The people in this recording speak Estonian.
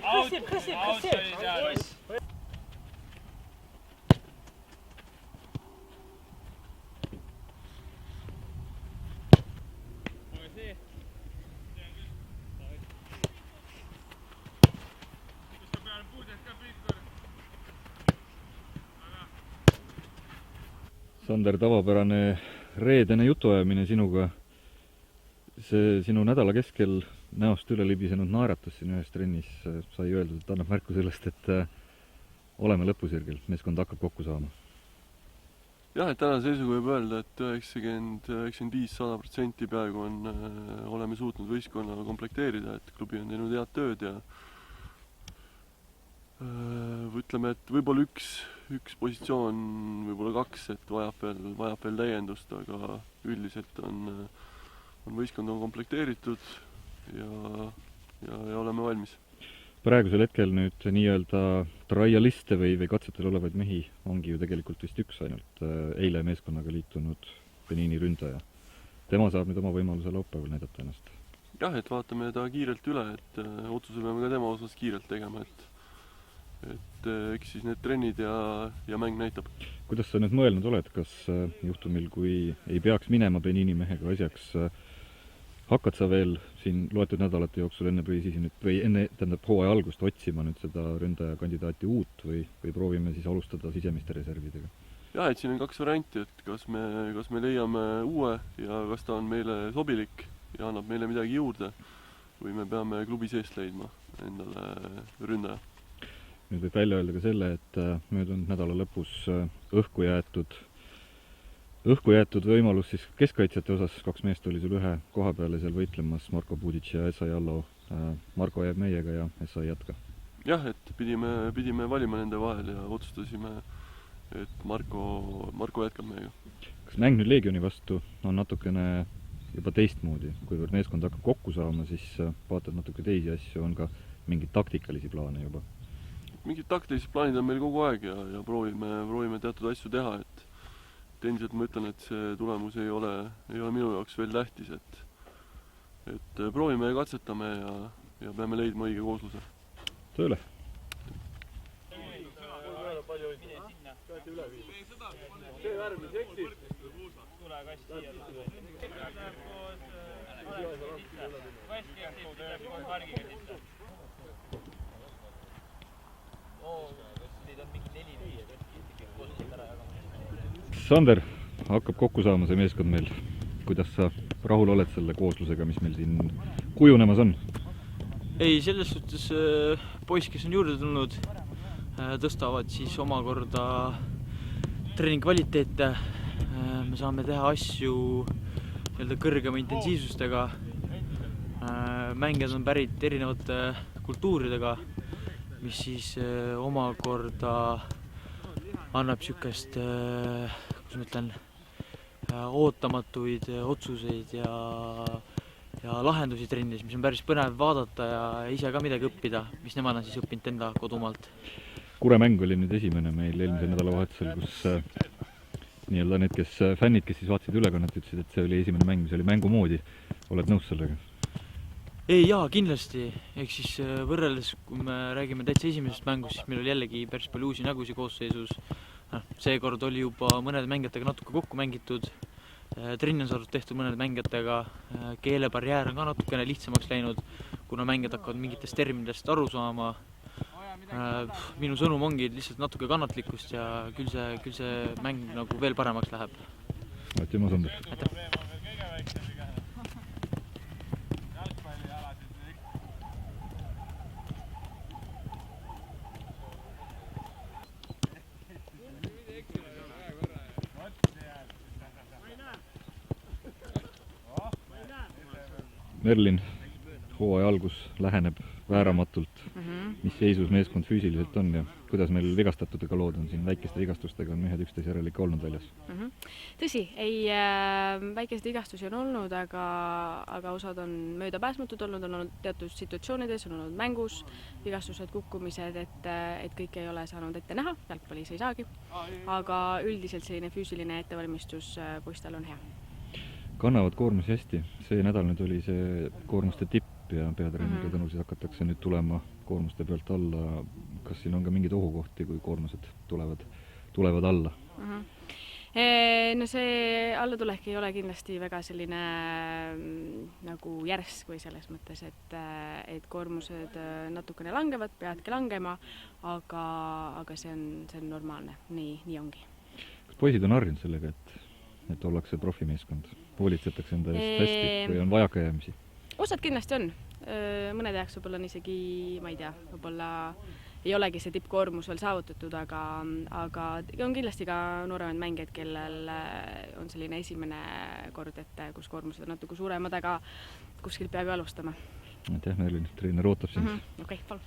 Allez, pressez. Sander, tavapärane reedene jutuajamine sinuga. See sinu nädala keskel näost üle libisenud naeratus siin ühes trennis sai öeldud, et annab märku sellest, et oleme lõpusirgel, meeskond hakkab kokku saama. Jah, et täna seisuga võib öelda, et 95-100% peaaegu oleme suutnud võistkonna komplekteerida, et klubi on teinud head tööd ja ütleme, et võib-olla üks positsioon, võib-olla 2, et vajab veel täiendust, aga üldiselt on võistkond komplekteeritud ja oleme valmis. Praegusel hetkel nüüd nii-öelda traialiste või katsetel olevaid mehi ongi ju tegelikult vist üks ainult eile meeskonnaga liitunud Benini ründaja. Tema saab nüüd oma võimaluse laupäeval näidata ennast. Jah, et vaatame ta kiirelt üle, et otsuse peame ka tema osas kiirelt tegema, et eks siis need trennid ja mäng näitab. Kuidas sa nüüd mõelnud oled, kas juhtumil, kui ei peaks minema Benini mehega asjaks, hakkad sa veel siin loetud nädalate jooksul enne hooaja algust otsima nüüd seda ründaja kandidaati uut või proovime siis alustada sisemiste reservidega? Jah, et siin on 2 varianti, et kas me leiame uue ja kas ta on meile sobilik ja annab meile midagi juurde või me peame klubi seest leidma endale ründaja. Nüüd võib välja öelda ka selle, et möödunud nädala lõpus õhku jäetud võimalus siis keskkaitsjate osas, 2 meest oli sul ühe koha peale seal võitlemas, Marko Budic ja Esa Jallo. Marko jääb meiega ja Esa ei jätka. Jah, et pidime valima nende vahel ja otsustasime, et Marko jätkab meiega. Kas mäng nüüd Leegioni vastu on natukene juba teistmoodi, kuivõrd meeskond hakkab kokku saama, siis vaatad natuke teisi asju, on ka mingeid taktikalisi plaane juba? Mingid taktilised plaanid on meil kogu aeg ja proovime teatud asju teha, et endiselt ma ütlen, et see tulemus ei ole minu jaoks veel tähtis, et proovime ja katsetame ja peame leidma õige koosluse. Tööle! Sander, hakkab kokku saama see meeskond meil. Kuidas sa rahul oled selle kooslusega, mis meil siin kujunemas on? Ei, selles suhtes poiss, kes on juurde tulnud, tõstavad siis omakorda treening kvaliteete. Me saame teha asju kõrgema intensiivsustega. Mängijad on pärit erinevate kultuuridega, mis siis omakorda annab niisugust, kuidas ma ütlen, ootamatuid otsuseid ja lahendusi trennis, mis on päris põnev vaadata ja ise ka midagi õppida, mis nemad on siis õppinud enda kodumaalt. Kure mäng oli nüüd esimene meil eelmisel nädalavahetusel, kus nii-öelda need fännid, kes siis vaatasid ülekannet, ütlesid, et see oli esimene mäng, mis oli mängu moodi. Oled nõus sellega? Ei, jaa, kindlasti. Ehk siis võrreldes, kui me räägime täitsa esimesest mängust, siis meil oli jällegi päris palju uusi nägusi koosseisus. Seekord oli juba mõned mängijatega natuke kokku mängitud. Trenni on saadud tehtud mõned mängijatega. Keelebarjäär on ka natukene lihtsamaks läinud, kuna mängijad hakkavad mingitest terminidest aru saama. Minu sõnum ongi lihtsalt natuke kannatlikkust ja küll see mäng nagu veel paremaks läheb. Aitüma, Sander. Aitäh! Merlin, hooaja algus läheneb vääramatult, mis seisus meeskond füüsiliselt on ja kuidas meil vigastatutega lood on siin, väikeste vigastustega on mehed üksteise järel ikka olnud väljas. Tõsi, väikeseid vigastusi on olnud, aga osad on möödapääsmatud olnud, on olnud teatud situatsioonides, on olnud mängus, vigastused, kukkumised, et kõik ei ole saanud ette näha, jalgpallis ei saagi, aga üldiselt selline füüsiline ettevalmistus poistel on hea. Kannavad koormusi hästi, see nädal nüüd oli see koormuste tipp ja peatreeneri sõnul siis hakatakse nüüd tulema koormuste pealt alla. Kas siin on ka mingeid ohukohti, kui koormused tulevad alla? No see allatulek ei ole kindlasti väga selline nagu järsk või selles mõttes, et koormused natukene langevad, peadki langema, aga see on normaalne, nii ongi. Kas poisid on harjunud sellega, et ollakse profimeeskond? Hoolitsetakse enda eest hästi või on vajakajäämisi? Osad kindlasti on. Mõned ajaks võib-olla on isegi, ma ei tea, võib-olla ei olegi see tippkoormus veel saavutatud, aga on kindlasti ka nooremad mängijad, kellel on selline esimene kord, kus koormused on natuke suuremad, aga kuskilt peaaegu alustama. Aitäh, Merlin. Treener ootab sind. Okei, palun.